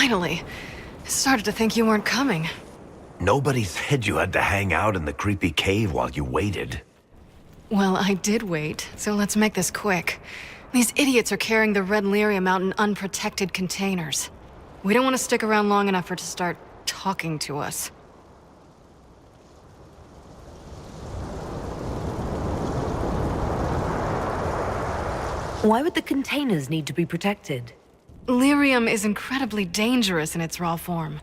Finally. I started to think you weren't coming. Nobody said you had to hang out in the creepy cave while you waited. Well, I did wait, so let's make this quick. These idiots are carrying the red lyrium out in unprotected containers. We don't want to stick around long enough for it to start talking to us. Why would the containers need to be protected? Lyrium is incredibly dangerous in its raw form.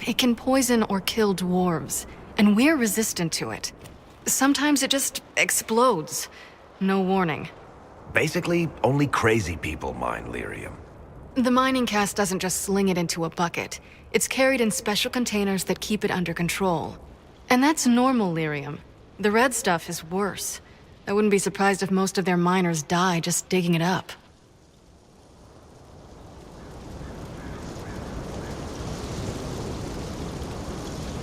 It can poison or kill dwarves, and we're resistant to it. Sometimes it just explodes. No warning. Basically, only crazy people mine lyrium. The mining cast doesn't just sling it into a bucket. It's carried in special containers that keep it under control. And that's normal lyrium. The red stuff is worse. I wouldn't be surprised if most of their miners die just digging it up.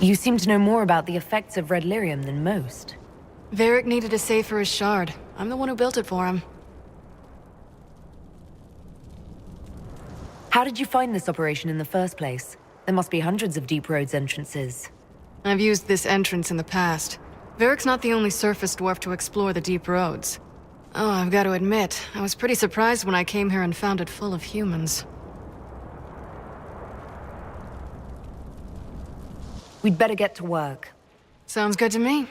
You seem to know more about the effects of red lyrium than most. Varric needed a safe for his shard. I'm the one who built it for him. How did you find this operation in the first place? There must be hundreds of Deep Roads entrances. I've used this entrance in the past. Varric's not the only surface dwarf to explore the Deep Roads. Oh, I've got to admit, I was pretty surprised when I came here and found it full of humans. We'd better get to work. Sounds good to me.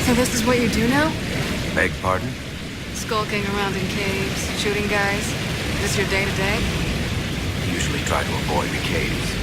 So this is what you do now? Beg pardon? Skulking around in caves, shooting guys? This your day-to-day? Usually try to avoid the caves.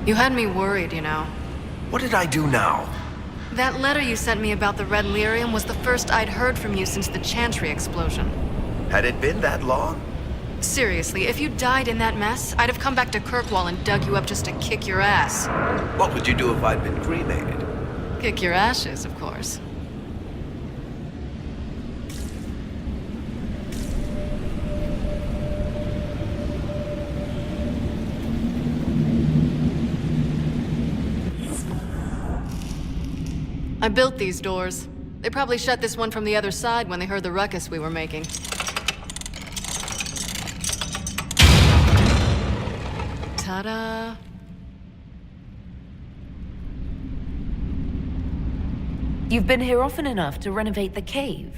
You had me worried, you know. What did I do now? That letter you sent me about the red lyrium was the first I'd heard from you since the Chantry explosion. Had it been that long? Seriously, if you died in that mess, I'd have come back to Kirkwall and dug you up just to kick your ass. What would you do if I'd been cremated? Kick your ashes, of course. I built these doors. They probably shut this one from the other side when they heard the ruckus we were making. Ta-da! You've been here often enough to renovate the cave.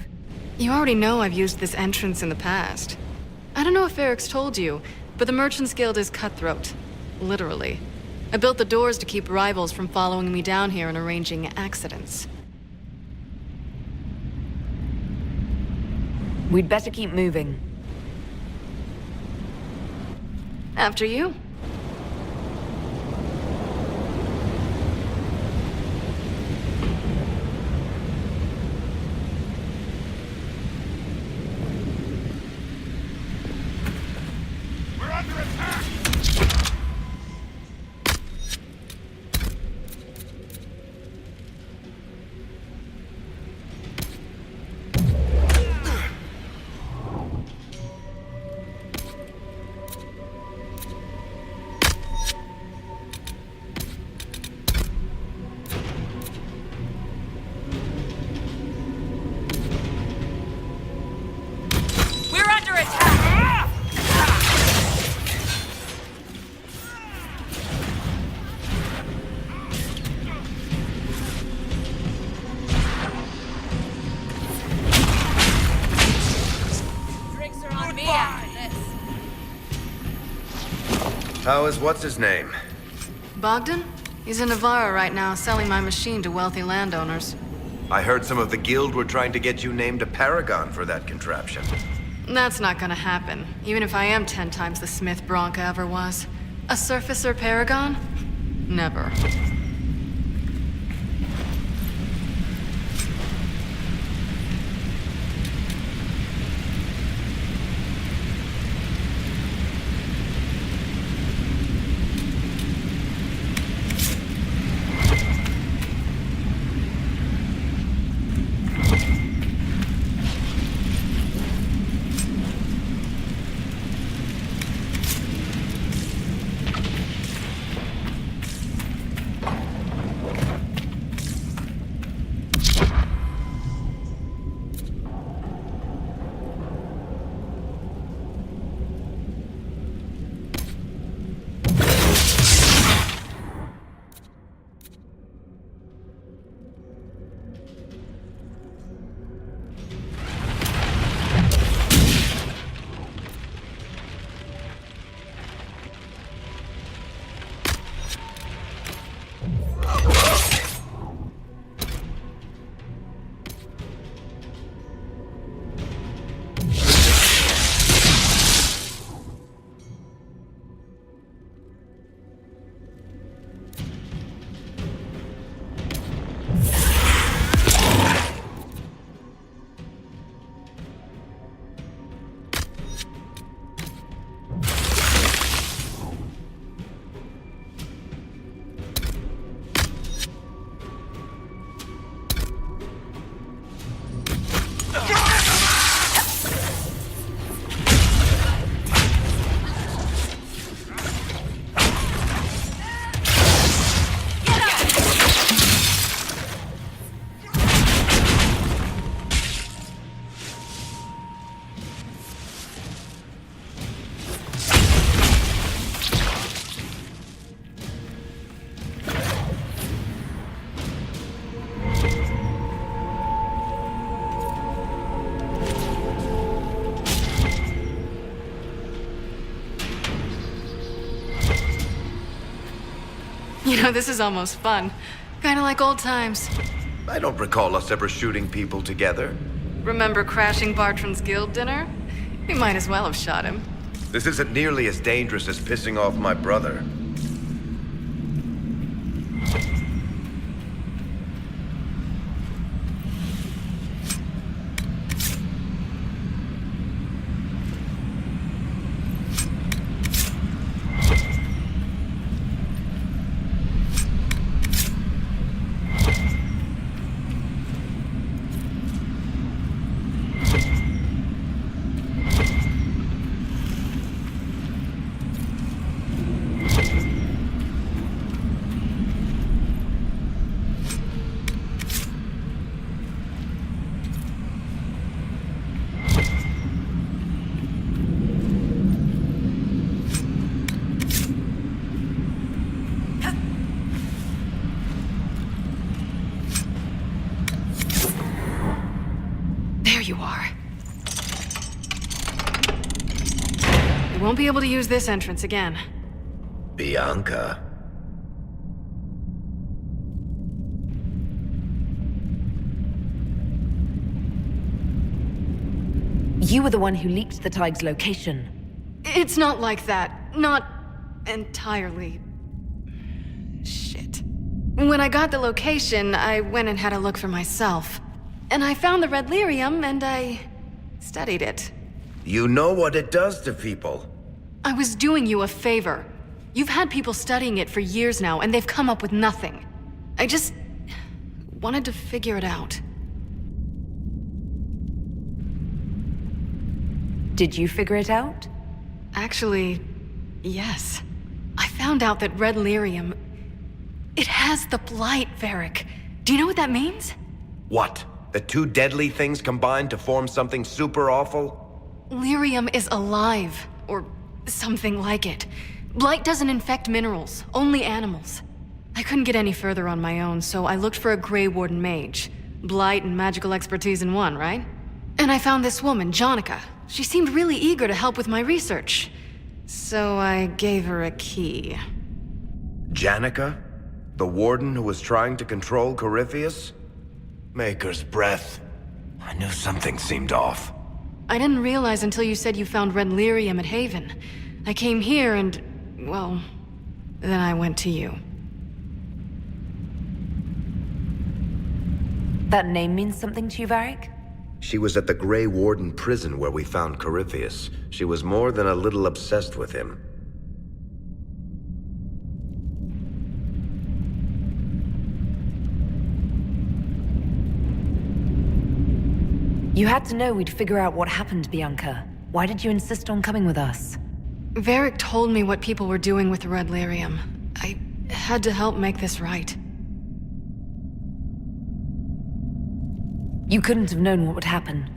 You already know I've used this entrance in the past. I don't know if Eric's told you, but the Merchants Guild is cutthroat. Literally. I built the doors to keep rivals from following me down here and arranging accidents. We'd better keep moving. After you. How is what's-his-name? Bogdan? He's in Navarra right now, selling my machine to wealthy landowners. I heard some of the guild were trying to get you named a paragon for that contraption. That's not gonna happen, even if I am 10 times the Smith Bronca ever was. A surfacer paragon? Never. You know, this is almost fun. Kinda like old times. I don't recall us ever shooting people together. Remember crashing Bartran's guild dinner? We might as well have shot him. This isn't nearly as dangerous as pissing off my brother. won't be able to use this entrance again. Bianca. You were the one who leaked the Tig's location. It's not like that. Not entirely. Shit. When I got the location, I went and had a look for myself. And I found the red lyrium, and I studied it. You know what it does to people. I was doing you a favor. You've had people studying it for years now, and they've come up with nothing. I just wanted to figure it out. Did you figure it out? Actually, yes. I found out that red lyrium... It has the blight, Varric. Do you know what that means? What? The two deadly things combined to form something super awful? Lyrium is alive, or something like it. Blight doesn't infect minerals, only animals. I couldn't get any further on my own, so I looked for a Grey Warden mage. Blight and magical expertise in one, right? And I found this woman, Jonica. She seemed really eager to help with my research. So I gave her a key. Janica? The warden who was trying to control Corypheus? Maker's breath. I knew something seemed off. I didn't realize until you said you found red lyrium at Haven. I came here and, well, then I went to you. That name means something to you, Varric? She was at the Grey Warden prison where we found Corypheus. She was more than a little obsessed with him. You had to know we'd figure out what happened, Bianca. Why did you insist on coming with us? Varric told me what people were doing with the red lyrium. I had to help make this right. You couldn't have known what would happen.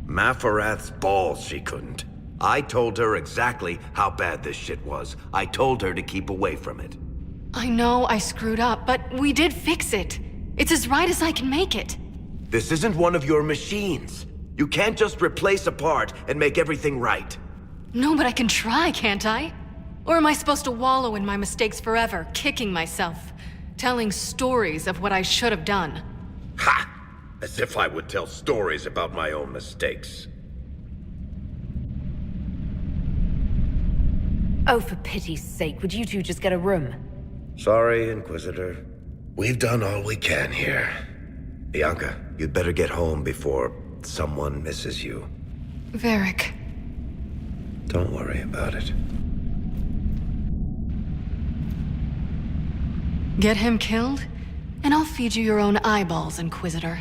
Mafarath's balls, she couldn't. I told her exactly how bad this shit was. I told her to keep away from it. I know I screwed up, but we did fix it. It's as right as I can make it. This isn't one of your machines. You can't just replace a part and make everything right. No, but I can try, can't I? Or am I supposed to wallow in my mistakes forever, kicking myself, telling stories of what I should have done? Ha! As if I would tell stories about my own mistakes. Oh, for pity's sake, would you two just get a room? Sorry, Inquisitor. We've done all we can here. Bianca, you'd better get home before someone misses you. Varric. Don't worry about it. Get him killed, and I'll feed you your own eyeballs, Inquisitor.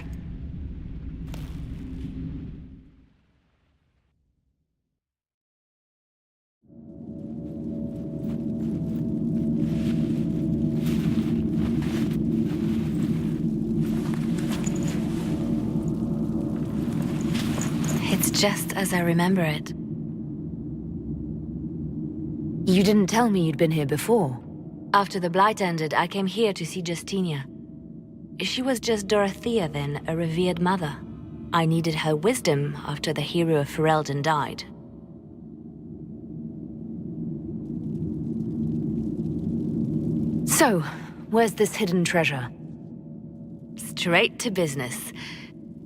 It's just as I remember it. You didn't tell me you'd been here before. After the Blight ended, I came here to see Justinia. She was just Dorothea then, a revered mother. I needed her wisdom after the hero of Ferelden died. So, where's this hidden treasure? Straight to business.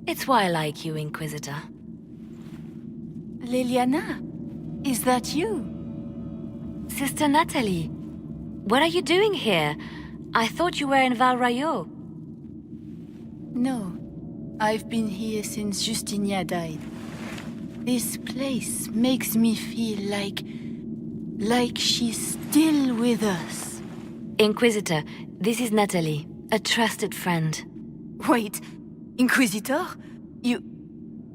It's why I like you, Inquisitor. Liliana, is that you? Sister Natalie, what are you doing here? I thought you were in Val Rayo. No, I've been here since Justinia died. This place makes me feel like she's still with us. Inquisitor, this is Natalie, a trusted friend. Wait, Inquisitor?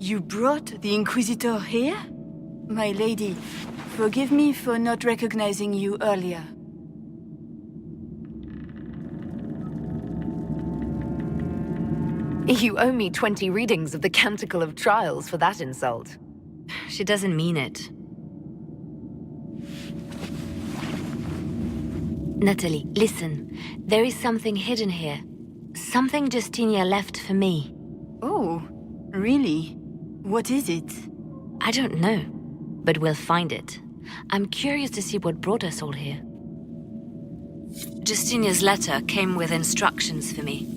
You brought the Inquisitor here? My lady, forgive me for not recognizing you earlier. You owe me 20 readings of the Canticle of Trials for that insult. She doesn't mean it. Natalie, listen. There is something hidden here. Something Justinia left for me. Oh, really? What is it? I don't know, but we'll find it, I'm curious to see what brought us all here. Justinia's letter came with instructions for me.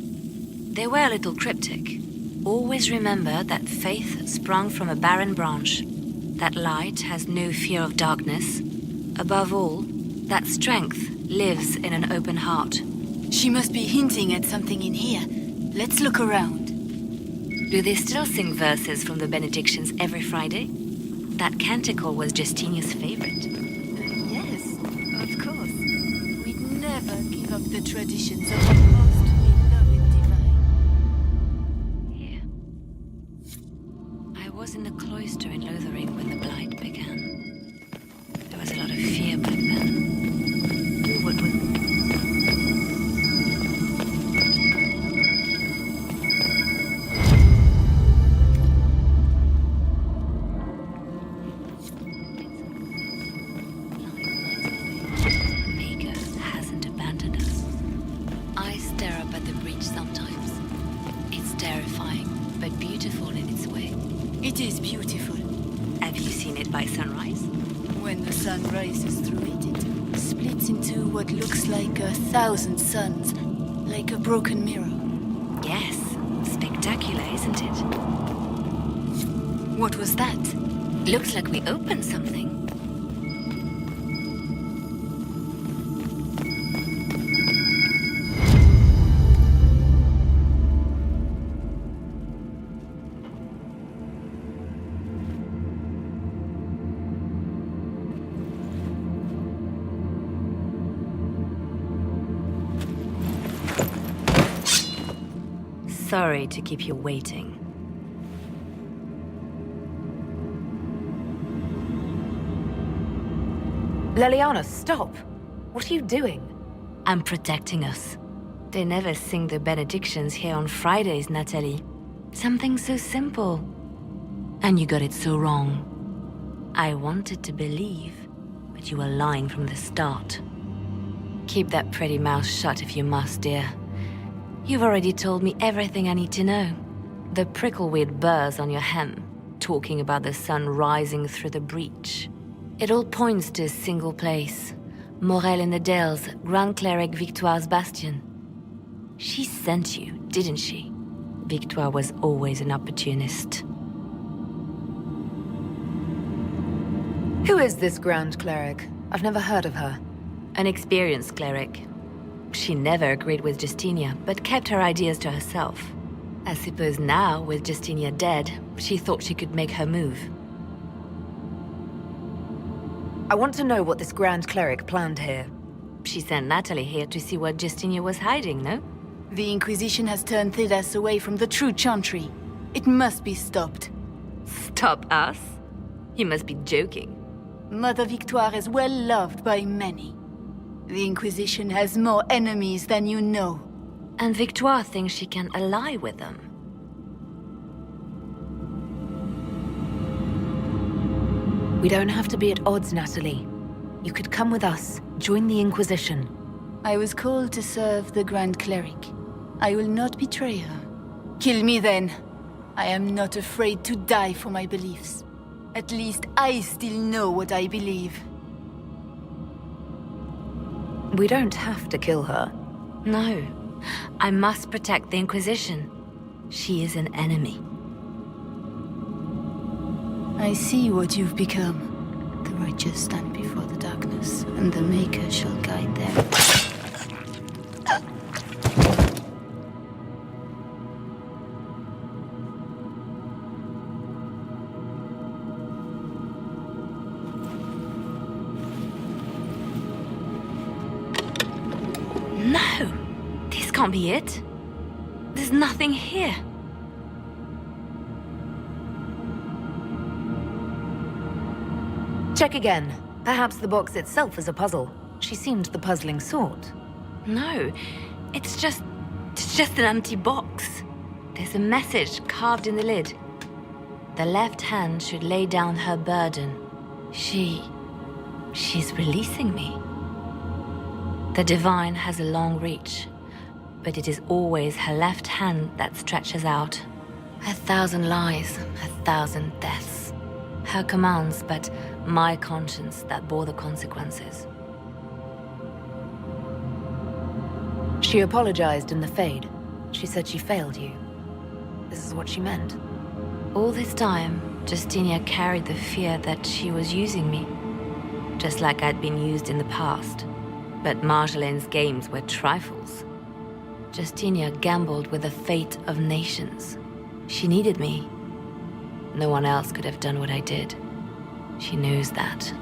They were a little cryptic. Always remember that faith sprung from a barren branch, that light has no fear of darkness. Above all, that strength lives in an open heart. She must be hinting at something in here. Let's look around. Do they still sing verses from the benedictions every Friday? That canticle was Justinia's favorite. Yes, of course. We'd never give up the traditions of our most beloved divine. Here. I was in the cloister in Lothering when the Blight began. There was a lot of fear back then. What was... It is beautiful. Have you seen it by sunrise? When the sun rises through it, it splits into what looks like 1,000 suns, like a broken mirror. Yes, spectacular, isn't it? What was that? Looks like we opened something. Sorry to keep you waiting. Leliana, stop! What are you doing? I'm protecting us. They never sing the benedictions here on Fridays, Natalie. Something so simple. And you got it so wrong. I wanted to believe, but you were lying from the start. Keep that pretty mouth shut if you must, dear. You've already told me everything I need to know. The prickleweed burrs on your hem, talking about the sun rising through the breach. It all points to a single place. Morel in the Dales, Grand Cleric Victoire's bastion. She sent you, didn't she? Victoire was always an opportunist. Who is this Grand Cleric? I've never heard of her. An experienced cleric. She never agreed with Justinia, but kept her ideas to herself. I suppose now, with Justinia dead, she thought she could make her move. I want to know what this Grand Cleric planned here. She sent Natalie here to see what Justinia was hiding, no? The Inquisition has turned Thidas away from the true Chantry. It must be stopped. Stop us? You must be joking. Mother Victoire is well loved by many. The Inquisition has more enemies than you know. And Victoire thinks she can ally with them. We don't have to be at odds, Natalie. You could come with us, join the Inquisition. I was called to serve the Grand Cleric. I will not betray her. Kill me then. I am not afraid to die for my beliefs. At least I still know what I believe. We don't have to kill her. No. I must protect the Inquisition. She is an enemy. I see what you've become. The righteous stand before the darkness, and the Maker shall guide them. No! This can't be it. There's nothing here. Check again. Perhaps the box itself is a puzzle. She seemed the puzzling sort. No, it's just an empty box. There's a message carved in the lid. The left hand should lay down her burden. She's releasing me. The divine has a long reach, but it is always her left hand that stretches out. 1,000 lies, 1,000 deaths. her commands, but my conscience that bore the consequences. She apologized in the Fade. She said she failed you. This is what she meant. All this time, Justinia carried the fear that she was using me, just like I'd been used in the past. But Marjolaine's games were trifles. Justinia gambled with the fate of nations. She needed me. No one else could have done what I did. She knows that.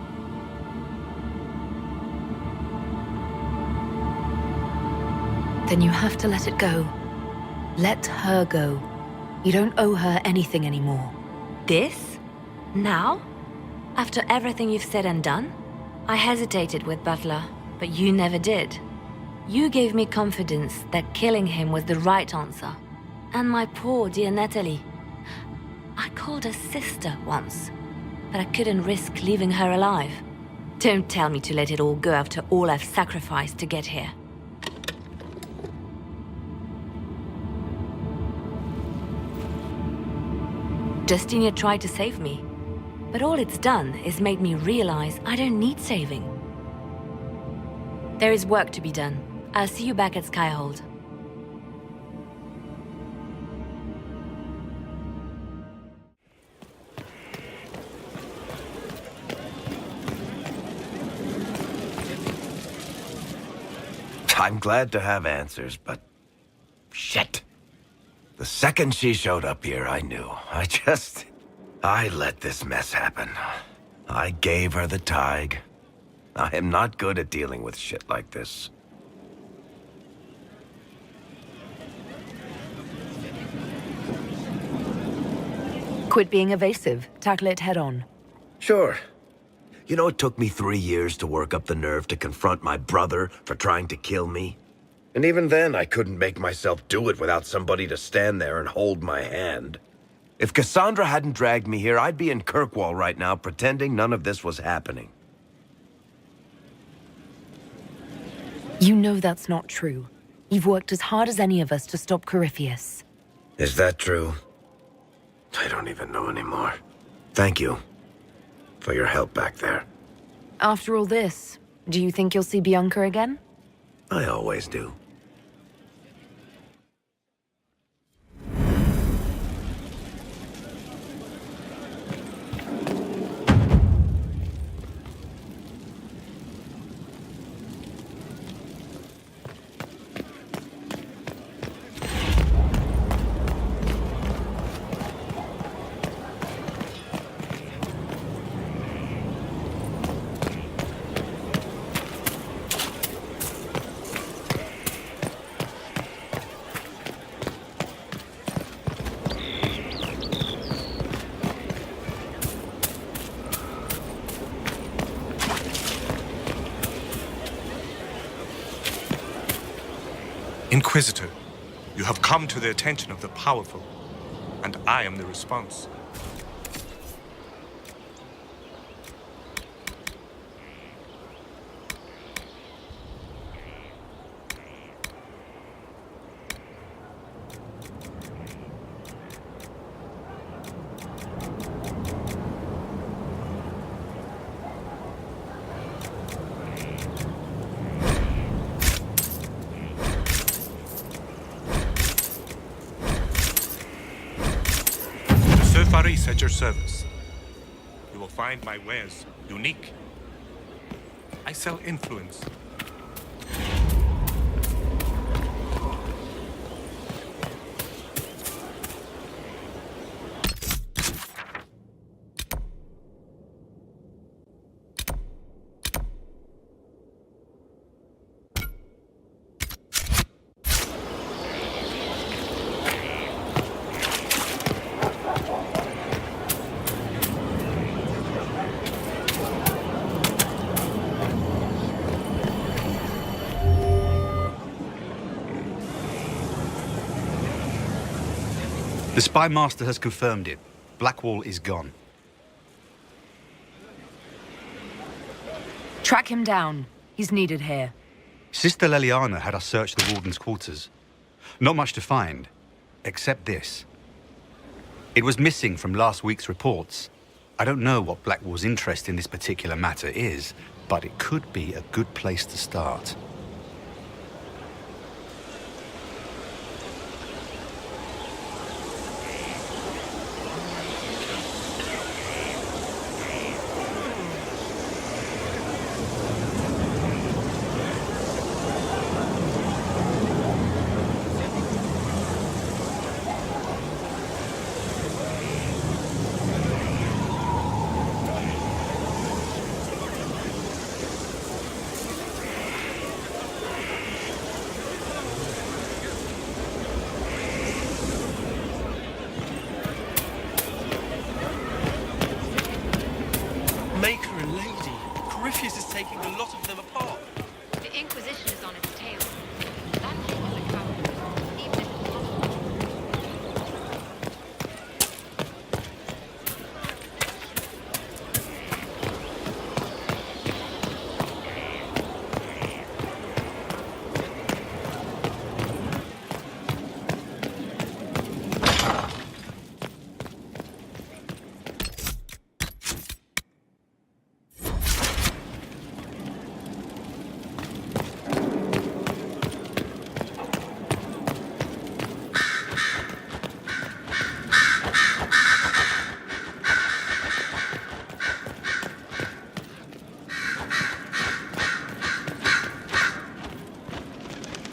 Then you have to let it go. Let her go. You don't owe her anything anymore. This? Now? After everything you've said and done? I hesitated with Butler, but you never did. You gave me confidence that killing him was the right answer. And my poor dear Natalie. I called her sister once, but I couldn't risk leaving her alive. Don't tell me to let it all go after all I've sacrificed to get here. Justinia tried to save me, but all it's done is made me realize I don't need saving. There is work to be done. I'll see you back at Skyhold. I'm glad to have answers, but... shit. The second she showed up here, I knew. I let this mess happen. I gave her the Tig. I am not good at dealing with shit like this. Quit being evasive. Tackle it head on. Sure. You know, it took me 3 years to work up the nerve to confront my brother for trying to kill me. And even then, I couldn't make myself do it without somebody to stand there and hold my hand. If Cassandra hadn't dragged me here, I'd be in Kirkwall right now pretending none of this was happening. You know that's not true. You've worked as hard as any of us to stop Corypheus. Is that true? I don't even know anymore. Thank you for your help back there. After all this, do you think you'll see Bianca again? I always do. Inquisitor, you have come to the attention of the powerful, and I am the response. Faris at your service. You will find my wares unique. I sell influence. The Spy Master has confirmed it. Blackwall is gone. Track him down. He's needed here. Sister Leliana had us search the Warden's quarters. Not much to find, except this. It was missing from last week's reports. I don't know what Blackwall's interest in this particular matter is, but it could be a good place to start. Maker and Lady. Corypheus is taking a lot of them apart. The Inquisition is on its tail. That thing is a coward, even if it's possible.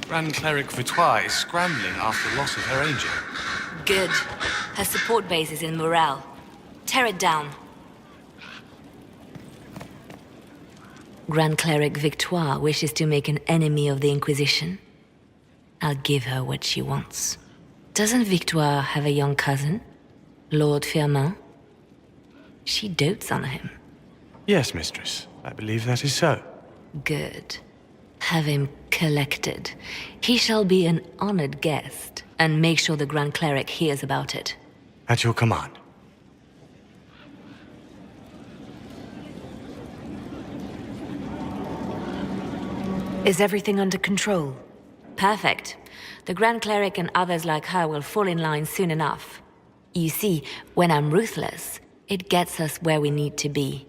Grand Cleric Vitois is scrambling after loss of her angel. Good. Her support base is in Morale. Tear it down. Grand Cleric Victoire wishes to make an enemy of the Inquisition. I'll give her what she wants. Doesn't Victoire have a young cousin? Lord Firmin? She dotes on him. Yes, mistress. I believe that is so. Good. Have him collected. He shall be an honored guest, and make sure the Grand Cleric hears about it. At your command. Is everything under control? Perfect. The Grand Cleric and others like her will fall in line soon enough. You see, when I'm ruthless, it gets us where we need to be.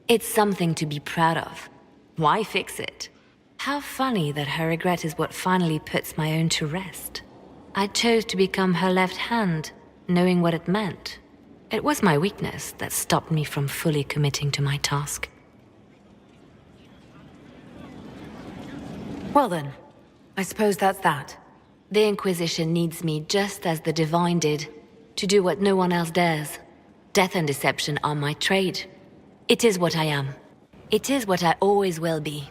It's something to be proud of. Why fix it? How funny that her regret is what finally puts my own to rest. I chose to become her left hand, knowing what it meant. It was my weakness that stopped me from fully committing to my task. Well then, I suppose that's that. The Inquisition needs me just as the Divine did, to do what no one else dares. Death and deception are my trade. It is what I am. It is what I always will be.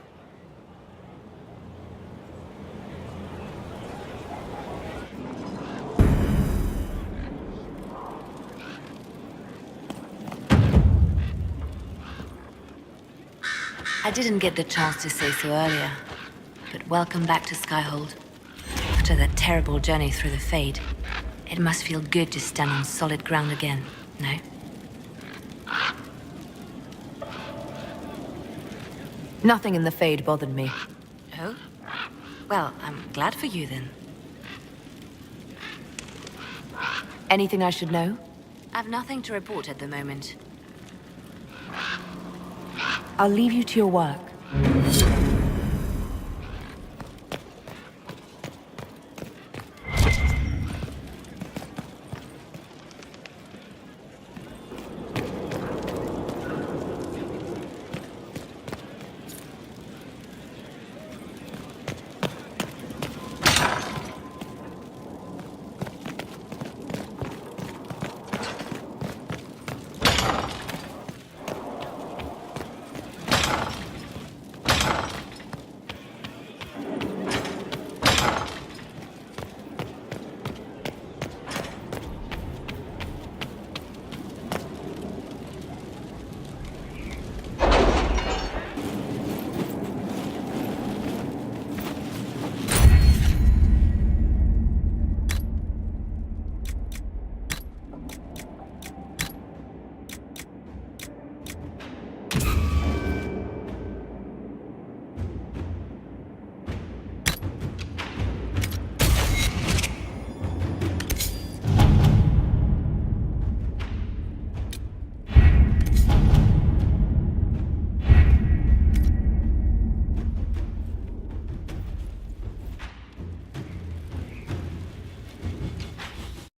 I didn't get the chance to say so earlier, but welcome back to Skyhold. After that terrible journey through the Fade, it must feel good to stand on solid ground again, no? Nothing in the Fade bothered me. Oh? Well, I'm glad for you then. Anything I should know? I've nothing to report at the moment. I'll leave you to your work.